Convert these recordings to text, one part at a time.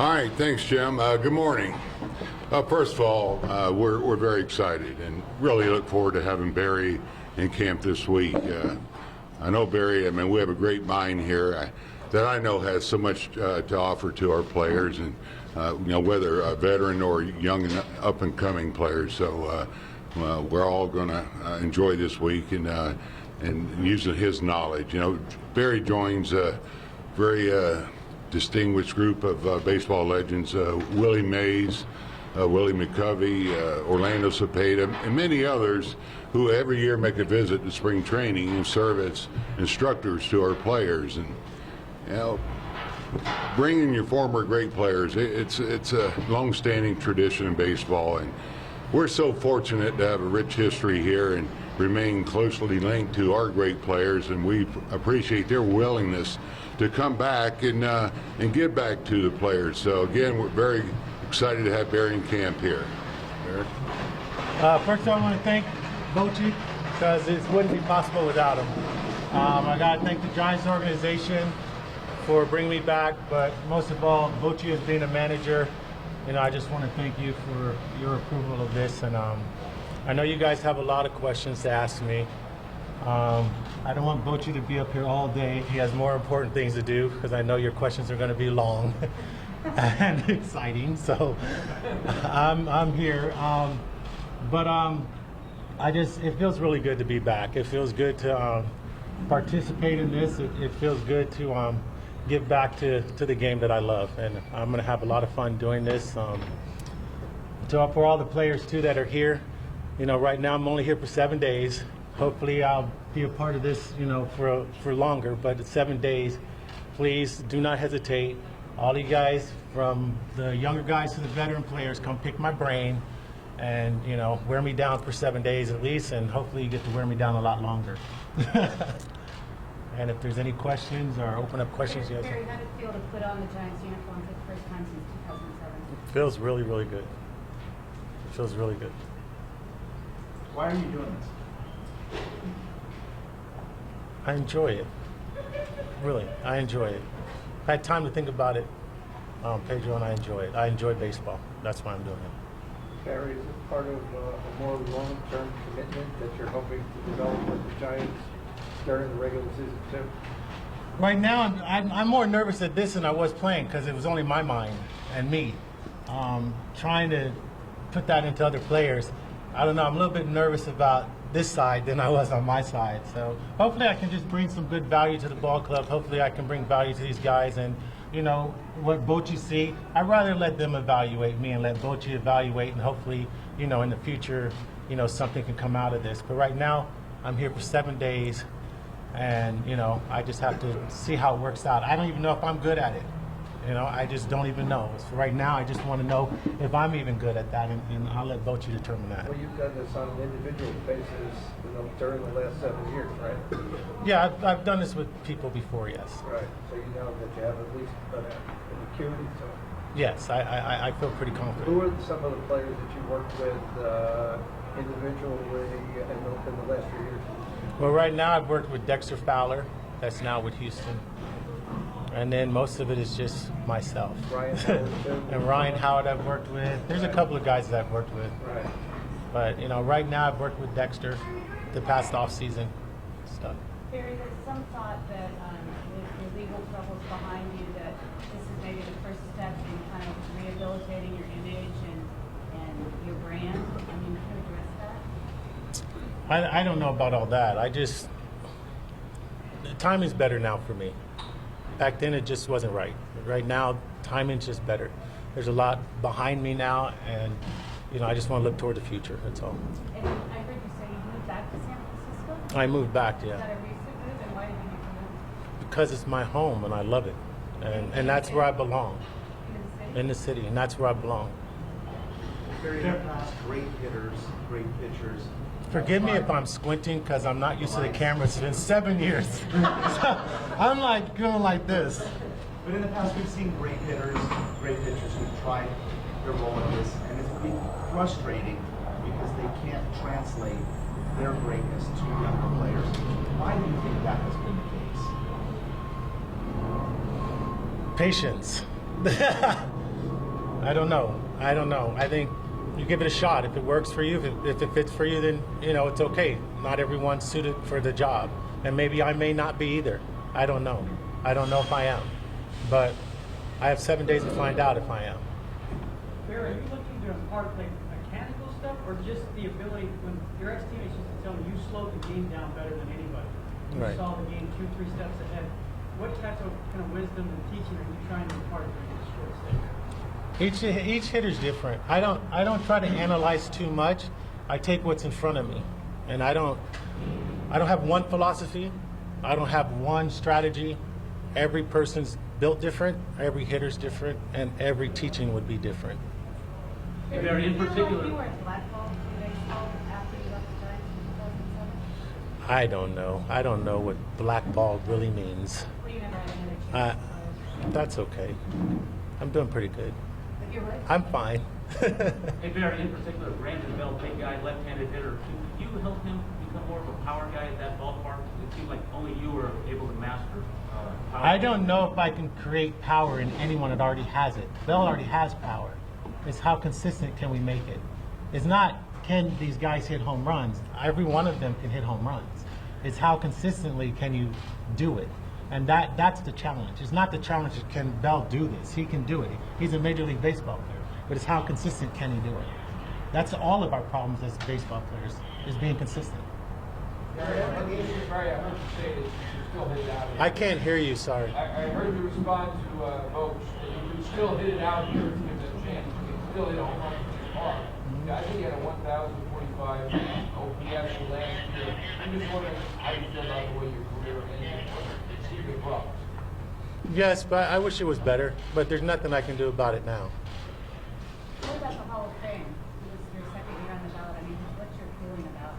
All right, thanks, Jim. Good morning. First of all, we're very excited and really look forward to having Barry in camp this week. I know Barry, I mean, we have a great mind here that I know has so much to offer to our players, and whether a veteran or young and up-and-coming players. So we're all going to enjoy this week and using his knowledge. Barry joins a very distinguished group of baseball legends, Willie Mays, Willie McCovey, Orlando Cepeda, and many others who every year make a visit to spring training and serve as instructors to our players. And bringing your former great players, it's a long-standing tradition in baseball, and we're so fortunate to have a rich history here and remain closely linked to our great players, and we appreciate their willingness to come back and give back to the players. So again, we're very excited to have Barry in camp here. Barry? First I want to thank Bochy, because it wouldn't be possible without him. I got to thank the Giants organization for bringing me back, but most of all, Bochy as being a manager. I just want to thank you for your approval of this, and I know you guys have a lot of questions to ask me. I don't want Bochy to be up here all day. He has more important things to do, because I know your questions are going to be long and exciting. So I'm here, it feels really good to be back. It feels good to participate in this. It feels good to give back to the game that I love, and I'm going to have a lot of fun doing this. For all the players too that are here, right now I'm only here for 7 days. Hopefully I'll be a part of this, for longer, but it's 7 days. Please do not hesitate. All you guys, from the younger guys to the veteran players, come pick my brain and, wear me down for 7 days at least, and hopefully you get to wear me down a lot longer. And if there's any questions or open up questions, Barry, how did it feel to put on the Giants uniform for the first time since 2007? It feels really, really good. It feels really good. Why are you doing this? I enjoy it. Really, I enjoy it. I had time to think about it, Pedro, and I enjoy it. I enjoy baseball. That's why I'm doing it. Barry, is it part of a more long-term commitment that you're hoping to develop with the Giants during the regular season too? Right now, I'm more nervous at this than I was playing, because it was only my mind and me. Trying to put that into other players, I don't know, I'm a little bit nervous about this side than I was on my side. So hopefully I can just bring some good value to the ball club. Hopefully I can bring value to these guys, and what Bochy see, I'd rather let them evaluate me and let Bochy evaluate, and hopefully, in the future, something can come out of this. But right now, I'm here for 7 days, and I just have to see how it works out. I don't even know if I'm good at it. I just don't even know. So right now, I just want to know if I'm even good at that, and I'll let Bochy determine that. Well, you've done this on an individual basis, during the last 7 years, right? Yeah, I've done this with people before, yes. Right. So you know that you have at least an acuity to it. Yes, I feel pretty confident. Who are some of the players that you worked with individually in the last few years? Well, right now I've worked with Dexter Fowler, that's now with Houston. And then most of it is just myself. Ryan Howard, too. And Ryan Howard I've worked with. There's a couple of guys that I've worked with. Right. But, right now I've worked with Dexter the past off-season stuff. Barry, there's some thought that with your legal troubles behind you, that this is maybe the first step in kind of rehabilitating your image and your brand. I mean, can you address that? I don't know about all that. The timing's better now for me. Back then it just wasn't right. Right now, timing's just better. There's a lot behind me now, and I just want to look toward the future, that's all. And I heard you say you moved back to San Francisco? I moved back, Is yeah. that a recent move, and why did you make the move? Because it's my home and I love it. And that's where I belong. In the city, and that's where I belong. Barry, in the past, great hitters, great pitchers. Forgive me if I'm squinting, because I'm not used to the camera. It's been 7 years. So I'm like going like this. But in the past, we've seen great hitters, great pitchers who've tried their role in this, and it's been frustrating because they can't translate their greatness to younger players. Why do you think that has been the case? Patience. I don't know. I think you give it a shot. If it works for you, if it fits for you, then it's okay. Not everyone's suited for the job, and maybe I may not be either. I don't know. I don't know if I am, but I have 7 days to find out if I am. Barry, are you looking to impart like mechanical stuff, or just the ability when your ex-teammates used to tell me you slowed the game down better than anybody? You Right. saw the game 2-3 steps ahead. What types of kind of wisdom and teaching are you trying to impart during this short stay? Each hitter's different. I don't try to analyze too much. I take what's in front of me, and I don't have one philosophy. I don't have one strategy. Every person's built different. Every hitter's different, and every teaching would be different. Barry, in You particular, were blackballed from baseball after you left the Giants in 2007? I don't know. I don't know what blackballed really means. Well, you never had another chance. That's okay. I'm doing pretty good. But you're right. I'm fine. hey Barry, in particular, Brandon Bell, big guy, left-handed hitter. Can you help him become more of a power guy at that ballpark? It seems like only you were able to master power. I don't know if I can create power in anyone that already has it. Bell already has power. It's how consistent can we make it. It's not can these guys hit home runs. Every one of them can hit home runs. It's how consistently can you do it. And that's the challenge. It's not the challenge of can Bell do this. He can do it. He's a Major League Baseball player. But it's how consistent can he do it. That's all of our problems as baseball players, is being consistent. Barry, I heard you say that you still hit it out. I can't hear you, sorry. I heard you respond to Vogt that you can still hit it out here if you give it a chance. You can still hit a home run from this far. I think you had a 1,045 OPS last year. I'm just wondering how you feel about the way your career ended. Stephen Brooks. Yes, but I wish it was better. But there's nothing I can do about it now. What about the Hall of Fame? It was your second year on the ballot. I mean, what's your feeling about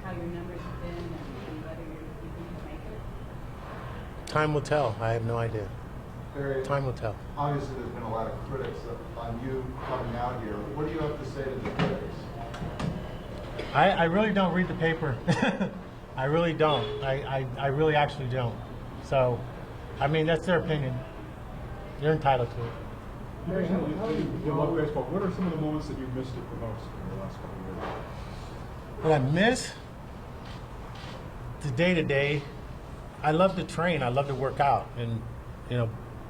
how your numbers have been and whether you think you'll make it? Time will tell. I have no idea. Barry, Time will tell. obviously there's been a lot of critics on you coming out here. What do you have to say to the critics? I really don't read the paper. I really don't. I really actually don't. So, I mean, that's their opinion. You're entitled to it. Barry, you love baseball. What are some of the moments that you've missed it the most in the last couple of years? What I miss? The day-to-day. I love to train. I love to work out. And,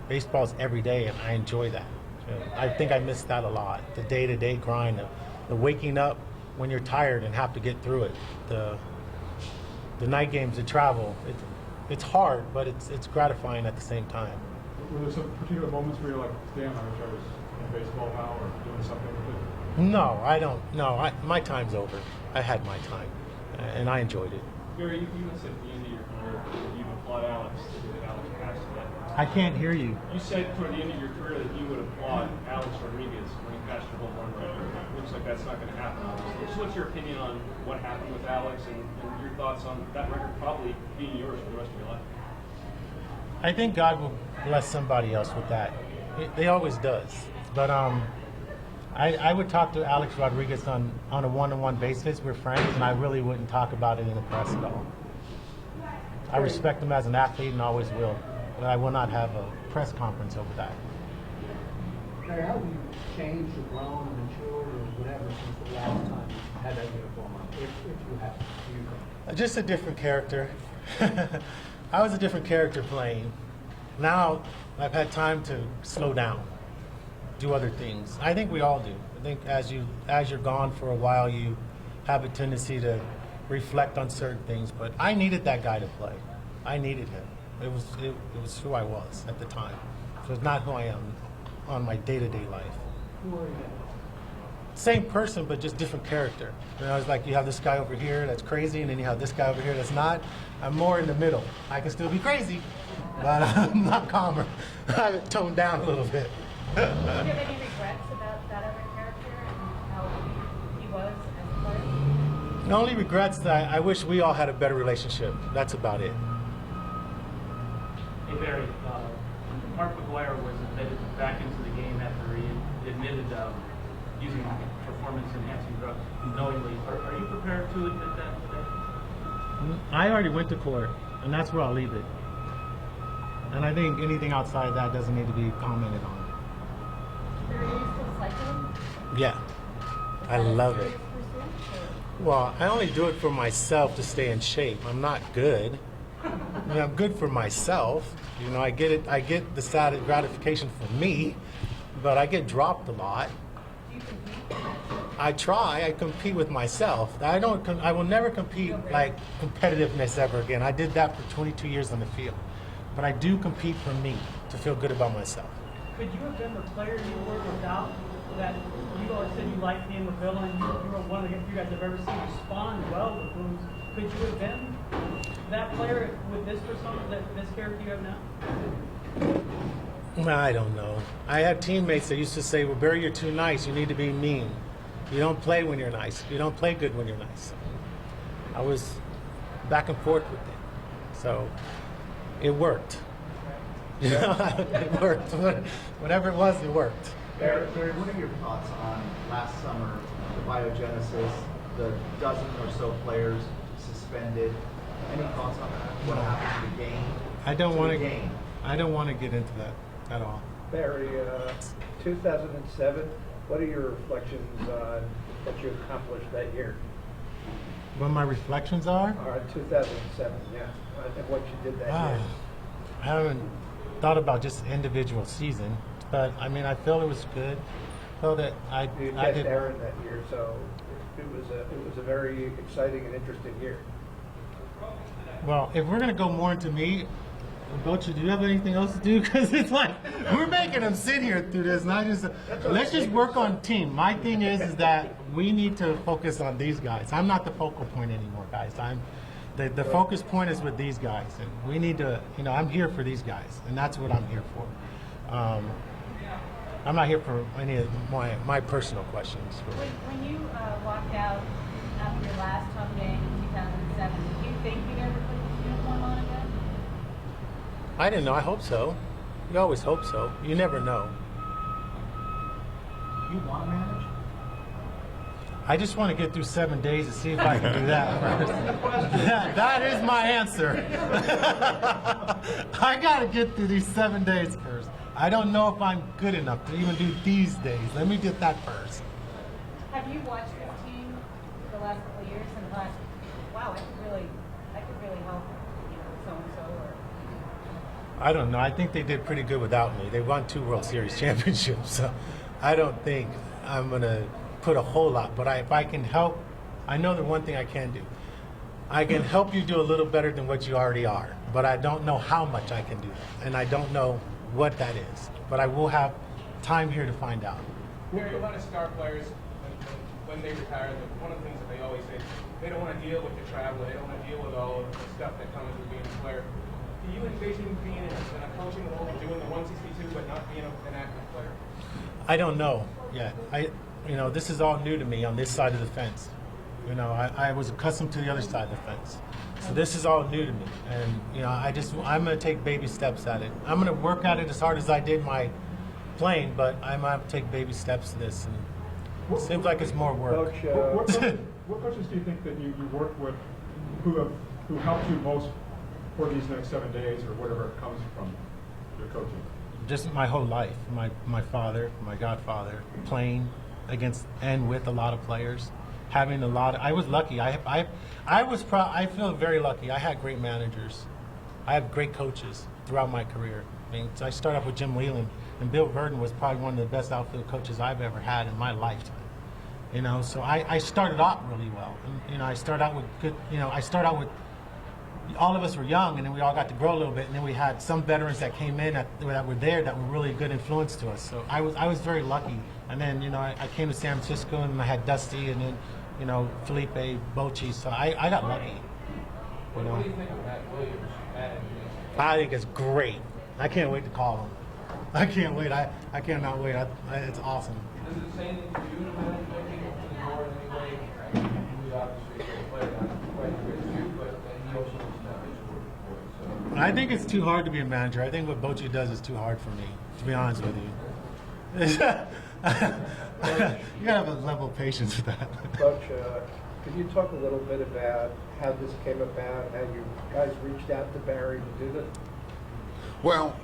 baseball's every day, and I enjoy that. I think I miss that a lot. The day-to-day grind, the waking up when you're tired and have to get through it. The night games, the travel. It's hard, but it's gratifying at the same time. Were there some particular moments where you're like, damn, I wish I was in baseball now or doing something with it? No, I don't. No, my time's over. I had my time, and I enjoyed it. Barry, you said at the end of your career that you applaud Alex that Alex passed that. I can't hear you. You said toward the end of your career that you would applaud Alex Rodriguez when he passed your home run record. Looks like that's not going to happen. So what's your opinion on what happened with Alex and your thoughts on that record probably being yours for the rest of your life? I think God will bless somebody else with that. They always does. But I would talk to Alex Rodriguez on a one-on-one basis. We're friends, and I really wouldn't talk about it in the press at all. I respect him as an athlete and always will, but I will not have a press conference over that. Barry, how have you changed or grown or matured or whatever since the last time you had that uniform on? If you have, do you think? Just a different character. I was a different character playing. Now I've had time to slow down, do other things. I think we all do. I think as you're gone for a while, you have a tendency to reflect on certain things. But I needed that guy to play. I needed him. It was who I was at the time. So it's not who I am on my day-to-day life. Who are you? Same person, but just different character. It's like you have this guy over here that's crazy, and then you have this guy over here that's not. I'm more in the middle. I can still be crazy, but I'm not calmer. I have it toned down a little bit. Do you have any regrets about that other character and how he was as a player? The only regrets that I wish we all had a better relationship. That's about it. Hey Barry, Mark McGuire was admitted back into the game after he admitted using performance-enhancing drugs knowingly. Are you prepared to admit that today? I already went to court, and that's where I'll leave it. And I think anything outside that doesn't need to be commented on. Barry, are you still Yeah, I love it. Well, I only do it for myself to stay in shape. I'm not good. I mean, I'm good for myself. You know, I get it. I get the side gratification for me, but I get dropped a lot. I try. I compete with myself. I don't. I will never compete like competitiveness ever again. I did that for 22 years on the field, but I do compete for me to feel good about myself. Could you have been the player you were without that? You always said you liked being with Bill, and you were one of the few guys I've ever seen respond well with booms. Could you have been that player with this persona, this character you have now? I don't know. I had teammates that used to say, "Well, Barry, you're too nice. You need to be mean. You don't play when you're nice. You don't play good when you're nice." I was back and forth with it, so it worked. You know, it worked. Whatever it was, it worked. Barry, what are your thoughts on last summer, the biogenesis, the dozen or so players suspended? Any thoughts on that? What happened to the game? I don't want to. Game. I don't want to get into that at all. Barry, 2007, what are your reflections on what you accomplished that year? What my reflections are? 2007, yeah, and what you did that year. I haven't thought about just individual season, but I mean, I feel it was good. I feel that You I had did. Aaron that year, so it was a very exciting and interesting year. Well, if we're gonna go more into me, Bocha, do you have anything else to do? Because it's like we're making them sit here through this, and I just let's just work on team. My thing is that we need to focus on these guys. I'm not the focal point anymore, guys. I'm the focus point is with these guys, and we need to. You know, I'm here for these guys, and that's what I'm here for. I'm not here for any of my personal questions. When you walked out after your last home game in 2007, did you think you'd ever put this uniform on again? I didn't know. I hope so. You always hope so. You never know. You want to manage? I just want to get through 7 days to see if I can do that first. That is my answer. I got to get through these 7 days first. I don't know if I'm good enough to even do these days. Let me get that first. Have you watched this team the last couple of years and thought, wow, I could really help, so and so, or? I don't know. I think they did pretty good without me. They won 2 World Series championships, so I don't think I'm going to put a whole lot. But if I can help, I know the one thing I can do. I can help you do a little better than what you already are, but I don't know how much I can do that, and I don't know what that is. But I will have time here to find out. Barry, a lot of star players, when they retire, one of the things that they always say, they don't want to deal with the travel, they don't want to deal with all of the stuff that comes with being a player. Do you envision being in a coaching role, doing the 162, but not being an active player? I don't know yet. This is all new to me on this side of the fence. I was accustomed to the other side of the fence. So this is all new to me. And, I'm going to take baby steps at it. I'm going to work at it as hard as I did my playing, but I'm going to have to take baby steps to this. And it seems like it's more work. Coach, What coaches do you think that you work with who helped you most for these next 7 days or whatever comes from your coaching? Just my whole life. My father, my godfather, playing against and with a lot of players. Having a lot. I was lucky. I feel very lucky. I had great managers. I have great coaches throughout my career. So I started off with Jim Leland, and Bill Verdon was probably one of the best outfield coaches I've ever had in my lifetime. So I started out really well. And, I started out with good. I started out with. All of us were young, and then we all got to grow a little bit, and then we had some veterans that came in that were there that were really a good influence to us. So I was very lucky. And then I came to San Francisco, and I had Dusty, and then Felipe, Bochy. So I got lucky. What do you think of Matt Williams? I think it's great. I can't wait to call him. I can't wait. I cannot wait. It's awesome. Does it say anything to you to manage people to the door in any way? He's obviously a great player, not quite as good as you, but he also knows that he's working for it. So. I think it's too hard to be a manager. I think what Bochy does is too hard for me, to be honest with you. You gotta have a level of patience with that. Coach, could you talk a little bit about how this came about, how you guys reached out to Barry to do this? Well,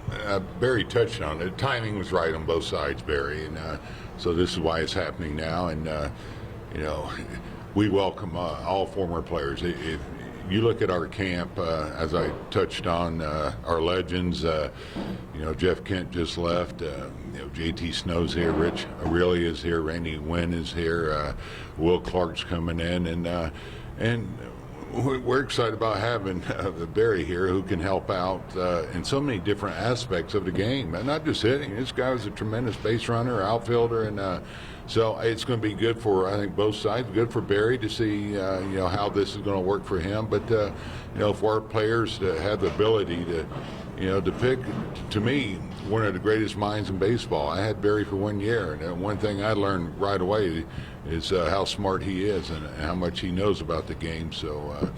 Barry touched on it. Timing was right on both sides, Barry, and so this is why it's happening now. And you know, we welcome all former players. If you look at our camp, as I touched on, our legends. You know, Jeff Kent just left. You know, JT Snow's here. Rich Aurelia is here. Randy Wynn is here. Will Clark's coming in, and we're excited about having Barry here, who can help out in so many different aspects of the game, and not just hitting. This guy was a tremendous base runner, outfielder, and so it's going to be good for, I think, both sides. Good for Barry to see you know, how this is going to work for him, but you know, for our players to have the ability to, you know, to pick, to me, one of the greatest minds in baseball. I had Barry for 1 year, and one thing I learned right away is how smart he is and how much he knows about the game. So,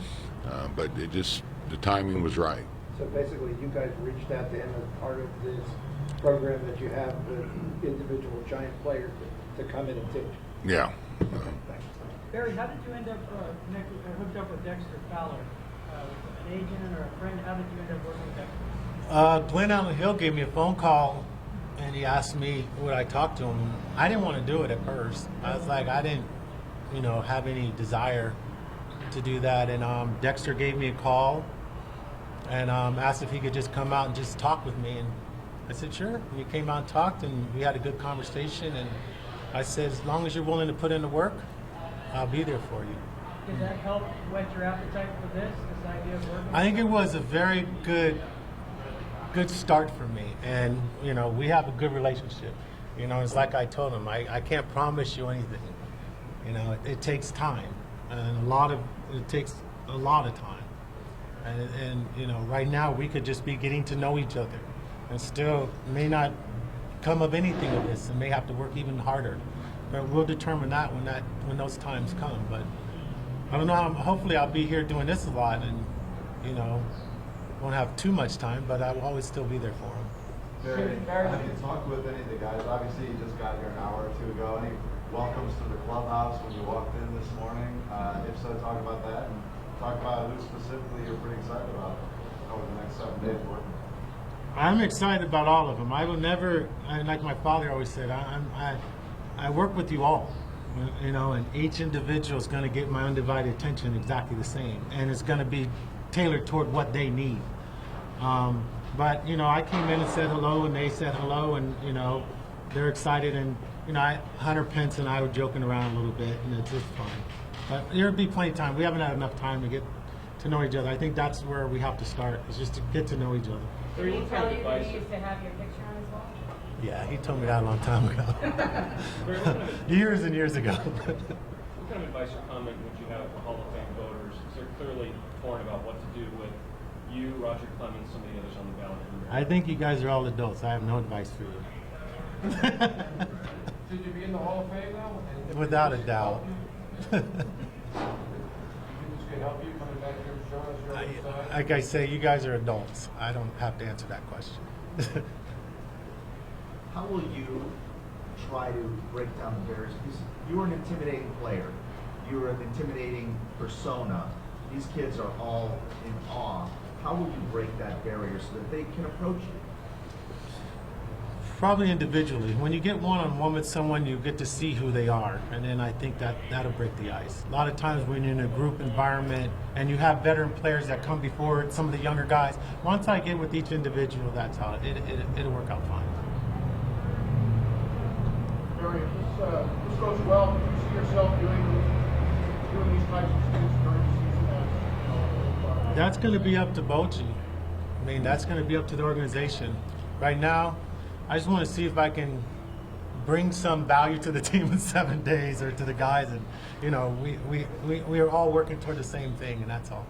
but it just, the timing was right. So basically, you guys reached out to him as part of this program that you have the individual Giant players to come in and teach. Yeah. Barry, how did you end up hooked up with Dexter Fowler? An agent or a friend? How did you end up working with Dexter? Glenn Allen Hill gave me a phone call, and he asked me would I talk to him. I didn't want to do it at first. I was like, I didn't, you know, have any desire to do that. And Dexter gave me a call and asked if he could just come out and just talk with me. And I said, sure. And he came out and talked, and we had a good conversation. And I said, as long as you're willing to put in the work, I'll be there for you. Did that help whet your appetite for this idea of working? I think it was a very good start for me, and you know, we have a good relationship. You know, it's like I told him, I can't promise you anything. You know, it takes time, and it takes a lot of time, and you know, right now we could just be getting to know each other, and still may not come of anything of this, and may have to work even harder. But we'll determine that when those times come. But I don't know. Hopefully, I'll be here doing this a lot, and you know, won't have too much time, but I will always still be there for him. Barry, have you talked with any of the guys? Obviously, you just got here an hour or two ago. Any welcomes to the clubhouse when you walked in this morning? If so, talk about that, and talk about who specifically you're pretty excited about over the next 7 days working. I'm excited about all of them. I will never, like my father always said, I work with you all, you know, and each individual is going to get my undivided attention exactly the same, and it's going to be tailored toward what they need. But you know, I came in and said hello, and they said hello, and you know, they're excited, and you know, Hunter Pence and I were joking around a little bit, and it's just fun. But there'll be plenty of time. We haven't had enough time to get to know each other. I think that's where we have to start, is just to get to know each other. Did he tell you that he used to have your picture on his wall? Yeah, he told me that a long time ago. Years and years ago. What kind of advice or comment would you have for Hall of Fame voters? Because they're clearly torn about what to do with you, Roger Clemens, some of the others on the ballot. I think you guys are all adults. I have no advice for you. Should you be in the Hall of Fame now? And Without a doubt. You think this could help you coming back here and showing us your other side? Like I say, you guys are adults. I don't have to answer that question. How will you try to break down the barriers? Because you are an intimidating player. You are an intimidating persona. These kids are all in awe. How will you break that barrier so that they can approach you? Probably individually. When you get one-on-one with someone, you get to see who they are, and then I think that'll break the ice. A lot of times when you're in a group environment and you have veteran players that come before some of the younger guys, once I get with each individual, that's how it'll work out fine. Barry, if this goes well, do you see yourself doing these types of things during the season as, That's going to be up to Bochy. I mean, that's going to be up to the organization. Right now, I just want to see if I can bring some value to the team in 7 days, or to the guys, and you know, we are all working toward the same thing, and that's all.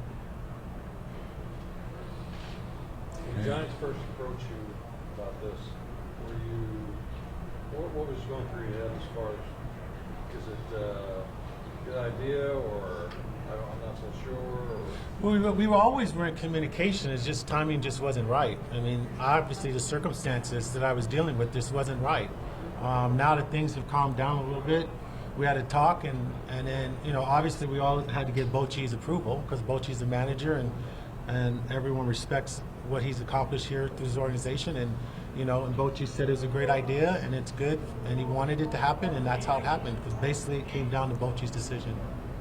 When the Giants first approached you about this, were you, what was going through your head as far as, is it a good idea, or I'm not so sure? Or? Well, we were always in communication. It's just timing just wasn't right. I mean, obviously the circumstances that I was dealing with just wasn't right. Now that things have calmed down a little bit, we had to talk, and then, you know, obviously we all had to get Bochy's approval, because Bochy's the manager, and everyone respects what he's accomplished here through his organization. And and Bochy said it was a great idea and it's good, and he wanted it to happen, and that's how it happened. Because basically it came down to Bochy's decision.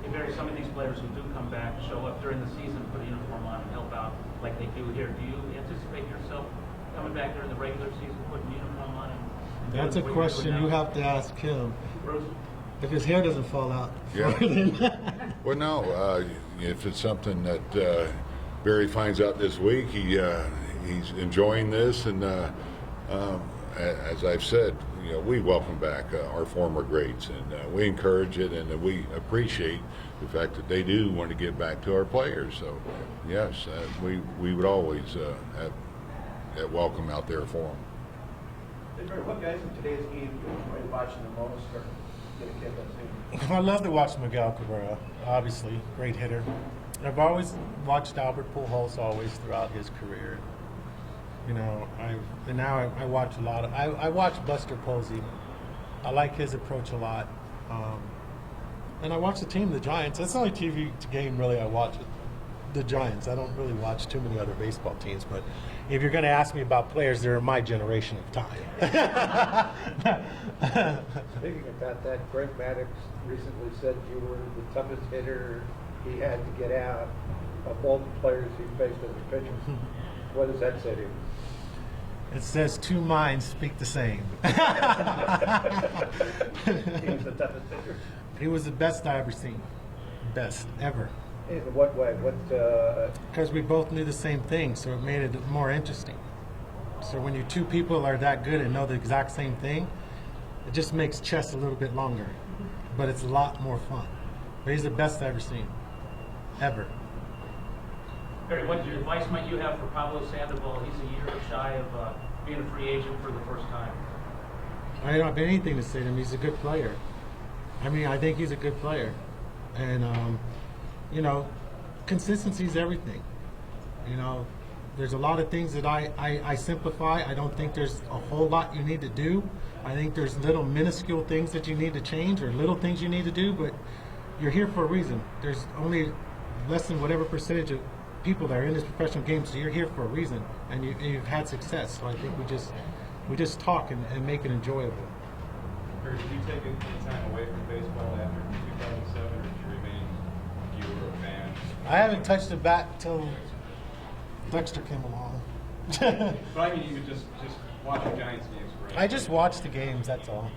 Hey Barry, some of these players who do come back, show up during the season, put a uniform on and help out like they do here. Do you anticipate yourself coming back during the regular season, putting a uniform on? And That's a doing what you're question doing you now? have to ask him. Bruce? If his hair doesn't fall out. Yeah. Well, no. If it's something that Barry finds out this week, he's enjoying this, and as I've said, we welcome back our former greats, and we encourage it, and we appreciate the fact that they do want to give back to our players. So, yes, we would always have that welcome out there for them. Hey, Barry, what guys in today's game do you enjoy watching the most, or get a kid that's I love to watch Miguel Cabrera, obviously, great hitter. I've always watched Albert Pujols always throughout his career. I watch a lot I watch Buster Posey. I like his approach a lot. And I watch the team, the Giants. That's the only TV game really I watch, the Giants. I don't really watch too many other baseball teams, but if you're going to ask me about players, they're my generation of time. Speaking about that, Greg Maddux recently said you were the toughest hitter he had to get out of all the players he faced as a pitcher. What does that say to you? It says two minds speak the same. He was the toughest hitter. He was the best I ever seen. Best ever. In what way? Because we both knew the same thing, so it made it more interesting. So when you two people are that good and know the exact same thing, it just makes chess a little bit longer. But it's a lot more fun. But he's the best I've ever seen. Ever. Barry, what advice might you have for Pablo Sandoval? He's a year shy of being a free agent for the first time. I don't have anything to say to him. He's a good player. I think he's a good player. And, consistency is everything. There's a lot of things that I simplify. I don't think there's a whole lot you need to do. I think there's little minuscule things that you need to change, or little things you need to do, but you're here for a reason. There's only less than whatever percentage of people that are in this professional game, so you're here for a reason, and you've had success. So I think we just talk and make it enjoyable. Or did you take any time away from baseball after 2007, or did you remain viewer or fan? I haven't touched a bat till Dexter came along. But I mean, you could just watching Giants games, right? I just watch the games, that's all.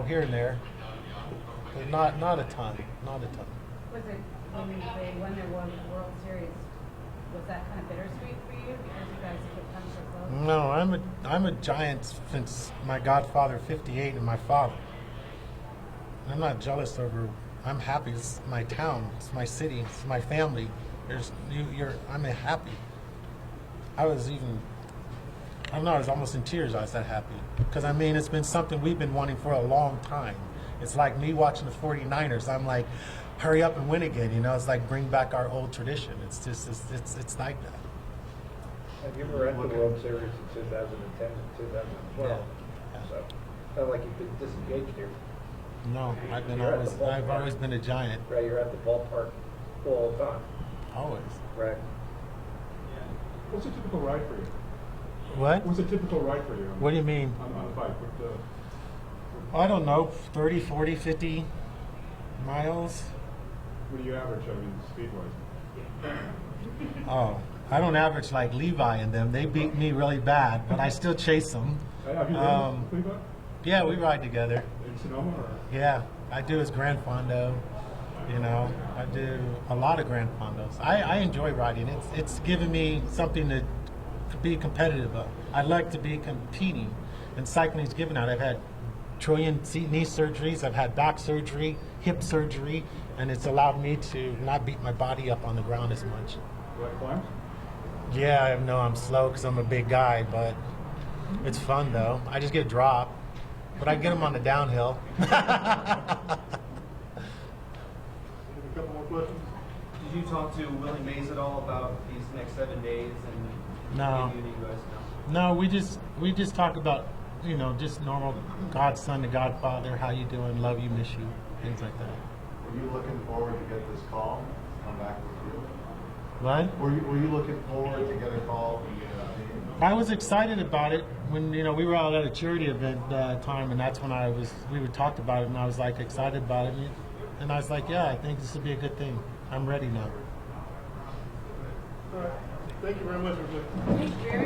Here and there. But not a ton. Not a ton. Was it when they won their World Series? Was that kind of bittersweet for you because you guys have come so close? No, I'm a Giants since my godfather 58 and my father. I'm not jealous over. I'm happy. It's my town. It's my city. It's my family. I'm happy. I was almost in tears. I was that happy because it's been something we've been wanting for a long time. It's like me watching the 49ers. I'm like, hurry up and win again. It's like bring back our old tradition. It's just it's like that. And you were at the World Series in 2010 and 2012. Yeah. So, not like you've been disengaged here. No, You're at the I've ballpark. always been a Giant. Right, you're at the ballpark all the time. Always. Right. What's a typical ride for you? What? What's a typical ride for you? What do you mean? On a bike? I don't know, 30, 40, 50 miles. What do you average, speed-wise? Oh, I don't average like Levi and them. They beat me really bad, but I still chase them. Have you done Levi? Yeah, we ride together. In Sonoma? Or? Yeah, I do his Grand Fondo. I do a lot of Grand Fondos. I enjoy riding. It's given me something to be competitive of. I like to be competing, and cycling's given out. I've had trillion knee surgeries. I've had back surgery, hip surgery, and it's allowed me to not beat my body up on the ground as much. You like climbs? Yeah, I know I'm slow because I'm a big guy, but it's fun though. I just get dropped, but I get them on the downhill. A couple more questions? Did you talk to Willie Mays at all about these next 7 days and No. maybe you guys know? No, we just talk about just normal godson to godfather. How you doing? Love you, miss you, things like that. Are you looking forward to get this call? Come back with you? What? Were you looking forward to get a call from the team? I was excited about it when we were out at a charity event time, and that's when we were talked about it, and I was like excited about it, and I was like, yeah, I think this would be a good thing. I'm ready now. All right. Thank you very much. Thanks, Jerry.